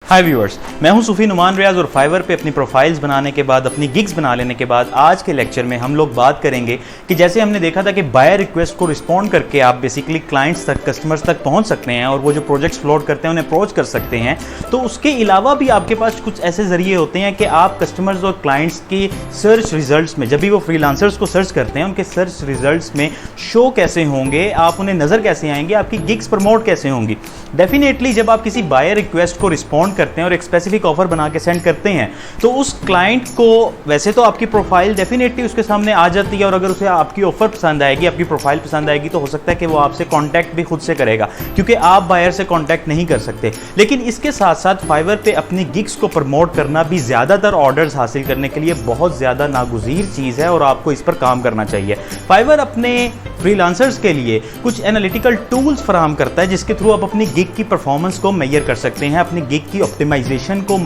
हाय viewers, मैं हूं सूफी नुमान रियाज और फाइवर पे अपनी प्रोफाइल्स बनाने के बाद, अपनी गिग्स बना लेने के बाद आज के लेक्चर में हम लोग बात करेंगे कि जैसे हमने देखा था कि बायर रिक्वेस्ट को रिस्पॉन्ड करके आप बेसिकली क्लाइंट्स तक, कस्टमर्स तक पहुंच सकते हैं और वो जो प्रोजेक्ट्स फ्लोट करते हैं उन्हें अप्रोच कर सकते हैं। तो उसके अलावा भी आपके पास कुछ ऐसे जरिए होते हैं कि आप कस्टमर्स और क्लाइंट्स की सर्च रिजल्ट्स में, जब भी वो फ्रीलांसर्स को सर्च करते हैं, उनके सर्च रिजल्ट्स में शो कैसे होंगे, आप उन्हें नज़र कैसे आएंगे, आपकी गिग्स प्रमोट कैसे होंगी। डेफिनेटली जब आप किसी बायर रिक्वेस्ट को रिस्पॉन्ड करते हैं और एक स्पेसिफिक ऑफर बना के सेंड करते हैं तो उस क्लाइंट को वैसे तो आपकी प्रोफाइल डेफिनेटली उसके सामने आ जाती है और अगर उसे आपकी ऑफर पसंद आएगी, आपकी प्रोफाइल पसंद आएगी तो हो सकता है कि वो आपसे कांटेक्ट भी खुद से करेगा क्योंकि आप बायर से कांटेक्ट नहीं कर सकते। लेकिन इसके साथ साथ फाइवर पे अपनी गिग्स को प्रमोट करना भी ज़्यादातर ऑर्डर्स हासिल करने के लिए बहुत ज़्यादा नागुज़ीर चीज़ है और आपको इस पर काम करना चाहिए। फाइवर अपने फ्रीलांसर्स के लिए कुछ एनालिटिकल टूल्स फराहम करता है जिसके थ्रू आप अपनी गिग की परफॉर्मेंस को मेजर कर सकते हैं, अपनी गिग की ऑप्टिमाइजेशन को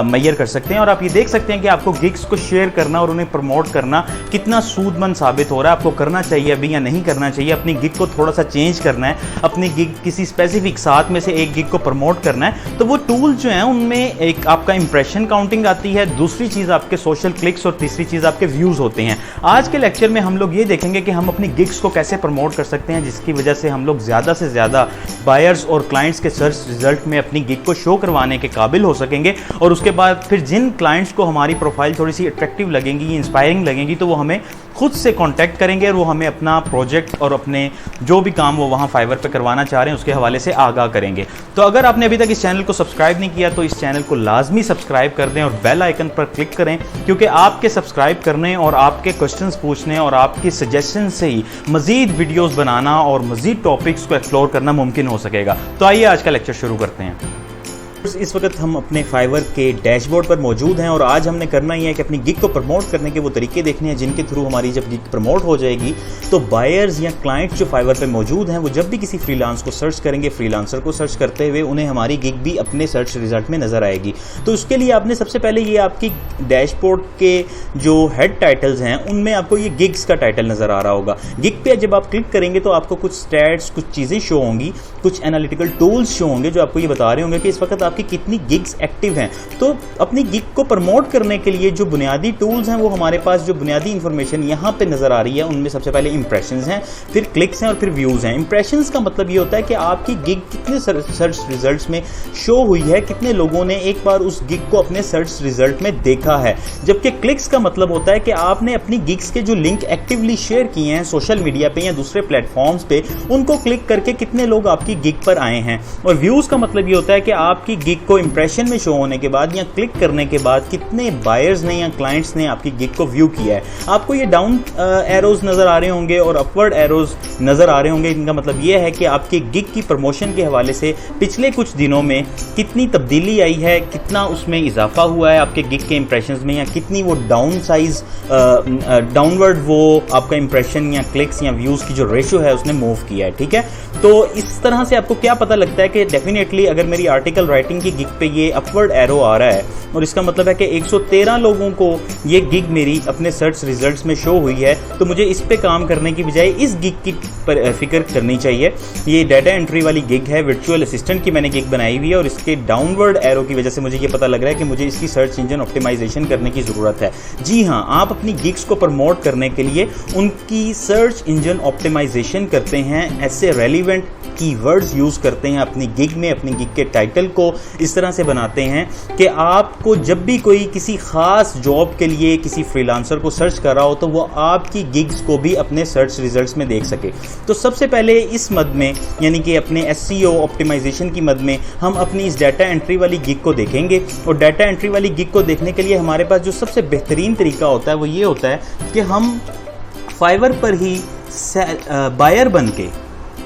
मेजर कर सकते हैं और आप ये देख सकते हैं कि आपको गिग्स को शेयर करना और उन्हें प्रमोट करना कितना सूदमंद साबित हो रहा है, आपको करना चाहिए अभी या नहीं करना चाहिए, अपनी गिग को थोड़ा सा चेंज करना है, अपनी गिग किसी स्पेसिफिक 7 में से एक गिग को प्रमोट करना है। तो वो टूल्स जो हैं उनमें एक आपका इंप्रेशन काउंटिंग आती है, दूसरी चीज़ आपके सोशल क्लिक्स और तीसरी चीज़ आपके व्यूज़ होते हैं। आज के लेक्चर में हम लोग ये देखेंगे कि हम अपनी गिग्स को कैसे प्रमोट कर सकते हैं जिसकी वजह से हम लोग ज़्यादा से ज़्यादा बायर्स और क्लाइंट्स के सर्च रिजल्ट में अपनी गिग को शो करवाने के काबिल हो सकेंगे और उसके बाद फिर जिन क्लाइंट्स को हमारी प्रोफाइल थोड़ी सी अट्रैक्टिव लगेंगी, इंस्पायरिंग लगेंगी तो वो हमें खुद से कांटेक्ट करेंगे और वो हमें अपना प्रोजेक्ट और अपने जो भी काम वो वहाँ फाइवर पे करवाना चाह रहे हैं उसके हवाले से आगाह करेंगे। तो अगर आपने अभी तक इस चैनल को सब्सक्राइब नहीं किया तो इस चैनल को लाजमी सब्सक्राइब कर दें और बेल आइकन पर क्लिक करें क्योंकि आपके सब्सक्राइब करने और आपके क्वेश्चंस पूछने और आपकी सजेशन से ही मज़ीद वीडियोस बनाना और मज़ीद टॉपिक्स को एक्सप्लोर करना मुमकिन हो सकेगा। तो आइए आज का लेक्चर शुरू करते हैं। इस वक्त हम अपने फाइवर के डैशबोर्ड पर मौजूद हैं और आज हमने करना ही है कि अपनी गिग को प्रमोट करने के वो तरीके देखने हैं जिनके थ्रू हमारी जब गिग प्रमोट हो जाएगी तो बायर्स या क्लाइंट्स जो फाइवर पे मौजूद हैं वो जब भी किसी फ्रीलांस को सर्च करेंगे, फ्रीलांसर को सर्च करते हुए उन्हें हमारी गिग भी अपने सर्च रिजल्ट में नज़र आएगी। तो उसके लिए आपने सबसे पहले ये आपकी डैशबोर्ड के जो हेड टाइटल्स हैं उनमें आपको ये गिग्स का टाइटल नज़र आ रहा होगा। गिग पे जब आप क्लिक करेंगे तो आपको कुछ स्टैट्स, कुछ चीज़ें शो होंगी, कुछ एनालिटिकल टूल्स शो होंगे जो आपको ये बता रहे होंगे कि इस वक्त आपकी कितनी गिग्स एक्टिव हैं। तो अपनी गिग को प्रमोट करने के लिए जो बुनियादी टूल्स हैं वो हमारे पास, जो बुनियादी इंफॉर्मेशन यहाँ पे नज़र आ रही है उनमें सबसे पहले इंप्रेशंस हैं, फिर क्लिक्स हैं और फिर व्यूज़ हैं। इंप्रेशंस का मतलब ये होता है कि आपकी गिग कितने सर्च रिजल्ट्स में शो हुई है, कितने लोगों ने एक बार उस गिग को अपने सर्च रिजल्ट में देखा है। जबकि क्लिक्स का मतलब होता है कि आपने अपनी गिग्स के जो लिंक एक्टिवली शेयर किए हैं सोशल मीडिया पे या दूसरे प्लेटफॉर्म्स पे, उनको क्लिक करके कितने लोग आपकी गिग पर आए हैं। और व्यूज़ का मतलब ये होता है कि आपकी गिग को इंप्रेशन में शो होने के बाद या क्लिक करने के बाद कितने बायर्स ने या क्लाइंट्स ने आपकी गिग को व्यू किया है। आपको ये डाउन एरोज नज़र आ रहे होंगे और अपवर्ड एरोज नज़र आ रहे होंगे। इनका मतलब ये है कि आपकी गिग की प्रमोशन के हवाले से पिछले कुछ दिनों में कितनी तब्दीली आई है, कितना उसमें इजाफा हुआ है आपके गिग के इंप्रेशंस में, या कितनी वो डाउनवर्ड वो आपका इंप्रेशन या क्लिक्स या व्यूज़ की जो रेशो है उसने मूव किया है। ठीक है, तो इस तरह से आपको क्या पता लगता है कि डेफिनेटली अगर मेरी आर्टिकल राइटिंग की गिग पे ये अपवर्ड एरो आ रहा है और इसका मतलब है कि 113 लोगों को ये गिग मेरी अपने सर्च रिजल्ट्स में शो हुई है, तो मुझे इस पे काम करने की बजाय इस गिग की फिक्र करनी चाहिए। ये डाटा एंट्री वाली गिग है, वर्चुअल असिस्टेंट की मैंने गिग बनाई हुई है और इसके डाउनवर्ड एरो की वजह से मुझे ये पता लग रहा है कि मुझे इसकी सर्च इंजन ऑप्टिमाइजेशन करने की ज़रूरत है। जी हाँ, आप अपनी गिग्स को प्रमोट करने के लिए उनकी सर्च इंजन ऑप्टिमाइजेशन करते हैं, ऐसे रेलिवेंट कीवर्ड्स यूज़ करते हैं अपनी गिग में, अपनी गिग के टाइटल को इस तरह से बनाते हैं कि आपको जब भी कोई किसी ख़ास जॉब के लिए किसी फ्रीलांसर को सर्च कर रहा हो तो वो आपकी गिग्स को भी अपने सर्च रिजल्ट्स में देख सके। तो सबसे पहले इस मद में, यानी कि अपने एसईओ ऑप्टिमाइजेशन की मद में, हम अपनी इस डाटा एंट्री वाली गिग को देखेंगे और डाटा एंट्री वाली गिग को देखने के लिए हमारे पास जो सबसे बेहतरीन तरीका होता है वो ये होता है कि हम फाइवर पर ही बायर बन के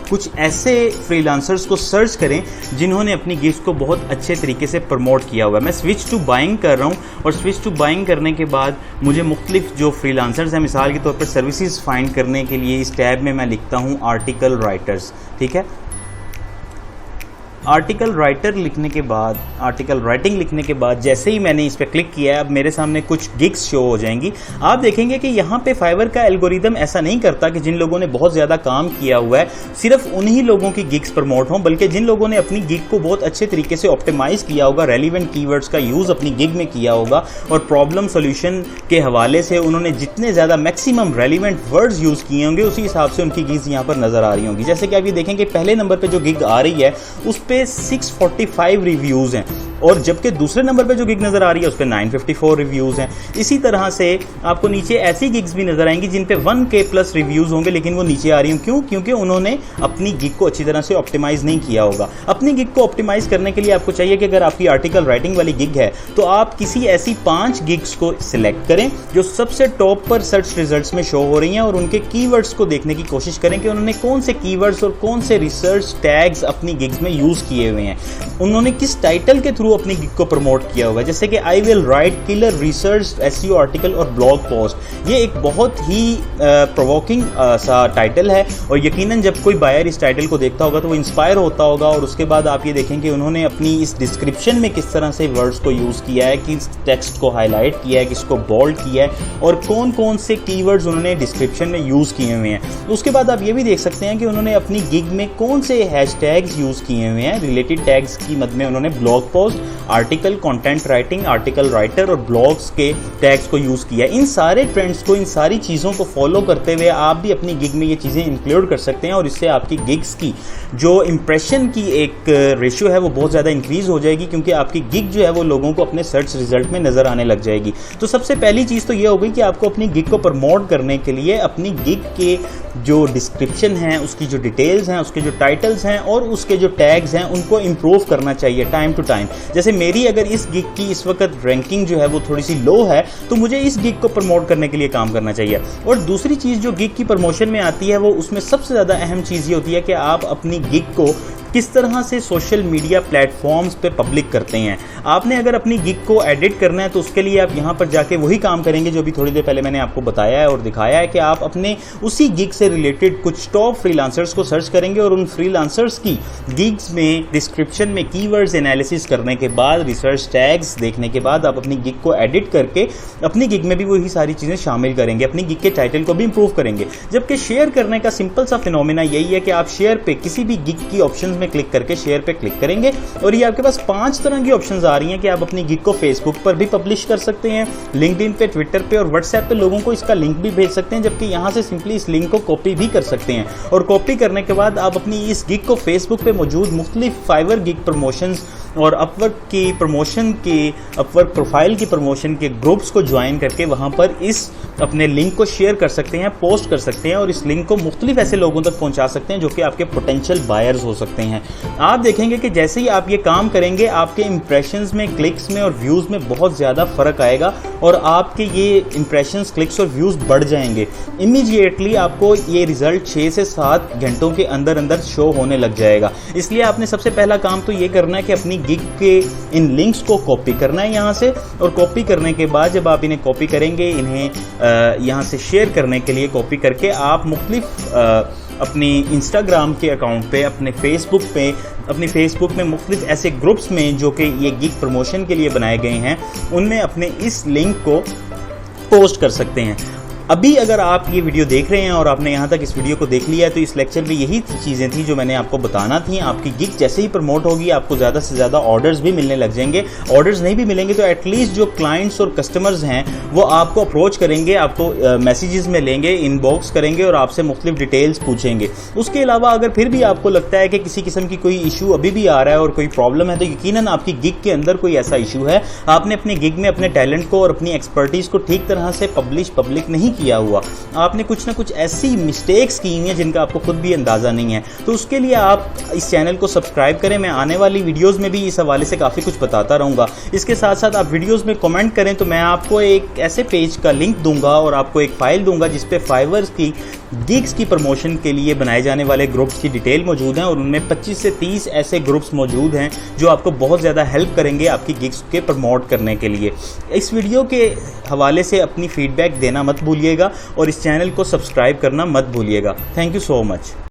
कुछ ऐसे फ्रीलांसर्स को सर्च करें जिन्होंने अपनी गिग्स को बहुत अच्छे तरीके से प्रमोट किया हुआ है। मैं स्विच टू बाइंग कर रहा हूँ और स्विच टू बाइंग करने के बाद मुझे मुख्तलिफ जो फ्रीलांसर्स हैं, मिसाल के तौर पर सर्विसेज फाइंड करने के लिए इस टैब में मैं लिखता हूँ आर्टिकल राइटर्स। ठीक है, आर्टिकल राइटर लिखने के बाद, आर्टिकल राइटिंग लिखने के बाद जैसे ही मैंने इस पर क्लिक किया है, अब मेरे सामने कुछ गिग्स शो हो जाएंगी। आप देखेंगे कि यहाँ पे फाइवर का एल्गोरिदम ऐसा नहीं करता कि जिन लोगों ने बहुत ज़्यादा काम किया हुआ है सिर्फ उन्हीं लोगों की गिग्स प्रमोट हों, बल्कि जिन लोगों ने अपनी गिग को बहुत अच्छे तरीके से ऑप्टिमाइज किया होगा, रेलिवेंट कीवर्ड्स का यूज़ अपनी गिग में किया होगा और प्रॉब्लम सोल्यूशन के हवाले से उन्होंने जितने ज़्यादा मैक्सिमम रेलिवेंट वर्ड्स यूज़ किए होंगे उसी हिसाब से उनकी गिग्स यहाँ पर नज़र आ रही होंगी। जैसे कि आप ये देखेंगे पहले नंबर पर जो गिग आ रही है उस पे 645 रिव्यूज़ हैं और जबकि दूसरे नंबर पे जो गिग नज़र आ रही है उस पर 954 रिव्यूज़ हैं। इसी तरह से आपको नीचे ऐसी गिग्स भी नज़र आएंगी जिन पे 1K प्लस रिव्यूज़ होंगे लेकिन वो नीचे आ रही हैं। क्यों? क्योंकि उन्होंने अपनी गिग को अच्छी तरह से ऑप्टिमाइज़ नहीं किया होगा। अपनी गिग को ऑप्टिमाइज़ करने के लिए आपको चाहिए कि अगर आपकी आर्टिकल राइटिंग वाली गिग है तो आप किसी ऐसी 5 गिग्स को सिलेक्ट करें जो सबसे टॉप पर सर्च रिजल्ट्स में शो हो रही हैं और उनके कीवर्ड्स को देखने की कोशिश करें कि उन्होंने कौन से कीवर्ड्स और कौन से रिसर्च टैग्स अपनी गिग्स में यूज़ किए हुए हैं, उन्होंने किस टाइटल के थ्रू अपनी गिग को प्रमोट किया हुआ है। जैसे कि I will write killer research SEO article और ब्लॉग पोस्ट, ये एक बहुत ही प्रोवोकिंग सा टाइटल है और यकीनन जब कोई बायर इस टाइटल को देखता होगा तो वो इंस्पायर होता होगा। और उसके बाद आप ये देखें कि उन्होंने अपनी इस डिस्क्रिप्शन में किस तरह से वर्ड्स को यूज़ किया है, किस टेक्स्ट को हाईलाइट किया है, किसको बोल्ड किया है और कौन कौन से कीवर्ड्स उन्होंने डिस्क्रिप्शन में यूज़ किए हुए हैं। उसके बाद आप ये भी देख सकते हैं कि उन्होंने अपनी गिग में कौन से हैशटैग्स यूज़ किए हुए हैं। रिलेटेड टैग्स की मद में उन्होंने blog post, article, content writing, article writer और ब्लॉग्स के टैग्स को यूज़ किया है। इन सारे ट्रेंड्स को, इन सारी चीज़ों को फॉलो करते हुए आप भी अपनी गिग में ये चीज़ें इंक्लूड कर सकते हैं और इससे आपकी गिग्स की जो इंप्रेशन की एक रेशियो है वो बहुत ज़्यादा इंक्रीज हो जाएगी क्योंकि आपकी गिग जो है वो लोगों को अपने सर्च रिजल्ट में नज़र आने लग जाएगी। तो सबसे पहली चीज़ तो ये हो गई कि आपको अपनी गिग को प्रमोट करने के लिए अपनी गिग के जो डिस्क्रिप्शन है, उसकी जो डिटेल्स हैं, उसके जो टाइटल्स हैं और उसके जो टैग्स हैं उनको इम्प्रूव करना चाहिए टाइम टू टाइम। जैसे मेरी अगर इस गिग की इस वक्त रैंकिंग जो है वो थोड़ी सी लो है तो मुझे इस गिग को प्रमोट करने के लिए काम करना चाहिए। और दूसरी चीज़ जो गिग की प्रमोशन में आती है वो उसमें सबसे ज़्यादा अहम चीज़ ये होती है कि आप अपनी गिग को किस तरह से सोशल मीडिया प्लेटफॉर्म्स पे पब्लिक करते हैं। आपने अगर अपनी गिग को एडिट करना है तो उसके लिए आप यहाँ पर जाके वही काम करेंगे जो अभी थोड़ी देर पहले मैंने आपको बताया है और दिखाया है कि आप अपने उसी गिग से रिलेटेड कुछ टॉप फ्रीलांसर्स को सर्च करेंगे और उन फ्रीलांसर्स की गिग्स में डिस्क्रिप्शन में कीवर्ड्स एनालिसिस करने के बाद, रिसर्च टैग्स देखने के बाद आप अपनी गिग को एडिट करके अपनी गिग में भी वही सारी चीज़ें शामिल करेंगे, अपनी गिग के टाइटल को भी इंप्रूव करेंगे। जबकि शेयर करने का सिंपल सा फिनोमेना यही है कि आप शेयर पे किसी भी गिग की ऑप्शन में क्लिक करके शेयर पे क्लिक करेंगे और ये आपके पास 5 तरह की ऑप्शंस आ रही हैं कि आप अपनी गिग को फेसबुक पर भी पब्लिश कर सकते हैं, लिंक्डइन पे, ट्विटर पे और व्हाट्सएप पे लोगों को इसका लिंक भी भेज सकते हैं। जबकि यहाँ से सिंपली इस लिंक को कॉपी भी कर सकते हैं और कॉपी करने के बाद आप अपनी इस गिग को फेसबुक पे मौजूद मुख्तलिफ फाइवर गिग प्रमोशंस और अपवर्क की प्रमोशन के, अपवर्क प्रोफाइल की प्रमोशन के ग्रुप्स को ज्वाइन करके वहाँ पर इस अपने लिंक को शेयर कर सकते हैं, पोस्ट कर सकते हैं और इस लिंक को मुख्तलिफ ऐसे लोगों तक पहुँचा सकते हैं जो कि आपके पोटेंशियल बायर्स हो सकते हैं। आप देखेंगे कि जैसे ही आप ये काम करेंगे आपके इंप्रेशंस में, क्लिक्स में और व्यूज़ में बहुत ज़्यादा फ़र्क आएगा और आपके ये इंप्रेशंस, क्लिक्स और व्यूज़ बढ़ जाएंगे। इमीडिएटली आपको ये रिज़ल्ट 6 से 7 घंटों के अंदर अंदर शो होने लग जाएगा। इसलिए आपने सबसे पहला काम तो ये करना है कि अपनी गिग के इन लिंक्स को कॉपी करना है यहाँ से और कॉपी करने के बाद जब आप इन्हें कॉपी करेंगे, इन्हें यहाँ से शेयर करने के लिए कॉपी करके आप मुख्तलिफ अपनी इंस्टाग्राम के अकाउंट पे, अपने फेसबुक पे, अपनी फेसबुक में मुख्तलिफ ऐसे ग्रुप्स में जो कि ये गिग प्रमोशन के लिए बनाए गए हैं उनमें अपने इस लिंक को पोस्ट कर सकते हैं। अभी अगर आप ये वीडियो देख रहे हैं और आपने यहाँ तक इस वीडियो को देख लिया है तो इस लेक्चर में यही चीज़ें थी जो मैंने आपको बताना थी। आपकी गिग जैसे ही प्रमोट होगी आपको ज़्यादा से ज़्यादा ऑर्डर्स भी मिलने लग जाएंगे। ऑर्डर्स नहीं भी मिलेंगे तो एटलीस्ट जो क्लाइंट्स और कस्टमर्स हैं वो आपको अप्रोच करेंगे, आपको मैसेजेस में लेंगे, इनबॉक्स करेंगे और आपसे मुख्तलिफ डिटेल्स पूछेंगे। उसके अलावा अगर फिर भी आपको लगता है कि किसी किस्म की कोई इशू अभी भी आ रहा है और कोई प्रॉब्लम है तो यकीनन आपकी गिग के अंदर कोई ऐसा इशू है, आपने अपनी गिग में अपने टैलेंट को और अपनी एक्सपर्टीज़ को ठीक तरह से पब्लिक नहीं किया हुआ, आपने कुछ ना कुछ ऐसी मिस्टेक्स की हैं जिनका आपको खुद भी अंदाज़ा नहीं है। तो उसके लिए आप इस चैनल को सब्सक्राइब करें। मैं आने वाली वीडियोस में भी इस हवाले से काफ़ी कुछ बताता रहूँगा। इसके साथ साथ आप वीडियोस में कमेंट करें तो मैं आपको एक ऐसे पेज का लिंक दूंगा और आपको एक फ़ाइल दूंगा जिस पे फाइवर की गिग्स की प्रमोशन के लिए बनाए जाने वाले ग्रुप्स की डिटेल मौजूद हैं और उनमें 25 से 30 ऐसे ग्रुप्स मौजूद हैं जो आपको बहुत ज़्यादा हेल्प करेंगे आपकी गिग्स के प्रमोट करने के लिए। इस वीडियो के हवाले से अपनी फीडबैक देना मत भूलिएगा और इस चैनल को सब्सक्राइब करना मत भूलिएगा। Thank you so much.